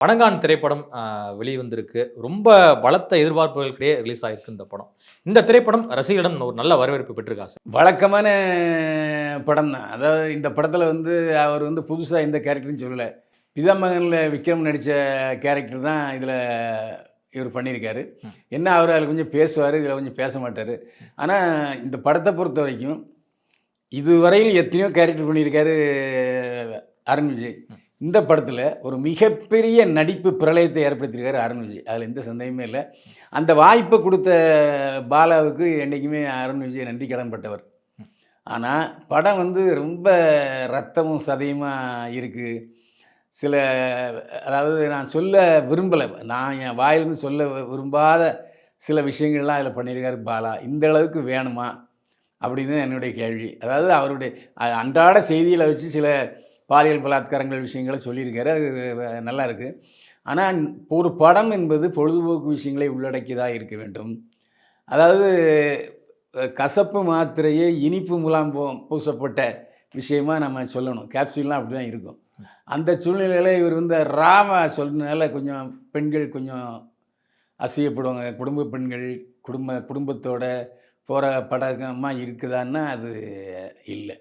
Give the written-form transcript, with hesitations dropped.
பனங்கான் திரைப்படம் வெளிவந்திருக்கு. ரொம்ப பலத்த எதிர்பார்ப்புகளுக்கிடையே ரிலீஸ் ஆயிருக்கு இந்த படம். இந்த திரைப்படம் ரசிகர்களிடம் ஒரு நல்ல வரவேற்பு பெற்றிருக்கா சார்? வழக்கமான படம் தான். அதாவது இந்த படத்தில அவர் புதுசா எந்த கேரக்டரும் சொல்லல. பிதாமகன்ல விக்ரம் நடிச்ச கேரக்டர் தான் இதில இவர் பண்ணியிருக்காரு. என்ன அவர் அதில கொஞ்சம் பேசுவாரு, இதில கொஞ்சம் பேச மாட்டாரு. ஆனா இந்த படத்த பொறுத்தவரைக்கும், இதுவரையில் எத்தனையோ கேரக்டர் பண்ணியிருக்காரு அருண் விஜய். இந்த படத்தில் ஒரு மிகப்பெரிய நடிப்பு பிரளயத்தை ஏற்படுத்தியிருக்காரு அருண் விஜய். அதில் எந்த சந்தேகமே இல்லை. அந்த வாய்ப்பை கொடுத்த பாலாவுக்கு என்றைக்குமே அருண் விஜய் நன்றி கடன்பட்டவர். ஆனால் படம் ரொம்ப ரத்தமும் சதையுமா இருக்குது. சில அதாவது நான் சொல்ல விரும்பலை, நான் என் வாயிலிருந்து சொல்ல விரும்பாத சில விஷயங்கள்லாம் அதில் பண்ணியிருக்காரு பாலா. இந்த அளவுக்கு வேணுமா அப்படின்னு என்னுடைய கேள்வி. அதாவது அவருடைய அன்றாட செய்தியில் வச்சு சில பாலியல் பலாத்காரங்கள் விஷயங்களை சொல்லியிருக்காரு. அது நல்லா இருக்குது. ஆனால் ஒரு படம் என்பது பொழுதுபோக்கு விஷயங்களை உள்ளடக்கியதாக இருக்க வேண்டும். அதாவது கசப்பு மாத்திரையே இனிப்பு முலாம் பூசப்பட்ட விஷயமா நம்ம சொல்லணும். கேப்சூல்லாம் அப்படி தான் இருக்கும். அந்த சூழ்நிலையில் இவர் ராம சொன்னனால கொஞ்சம் பெண்கள் கொஞ்சம் அசியப்படுவாங்க. குடும்ப பெண்கள் குடும்பத்தோட போகிற படமாக இருக்குதான்னா அது இல்லை.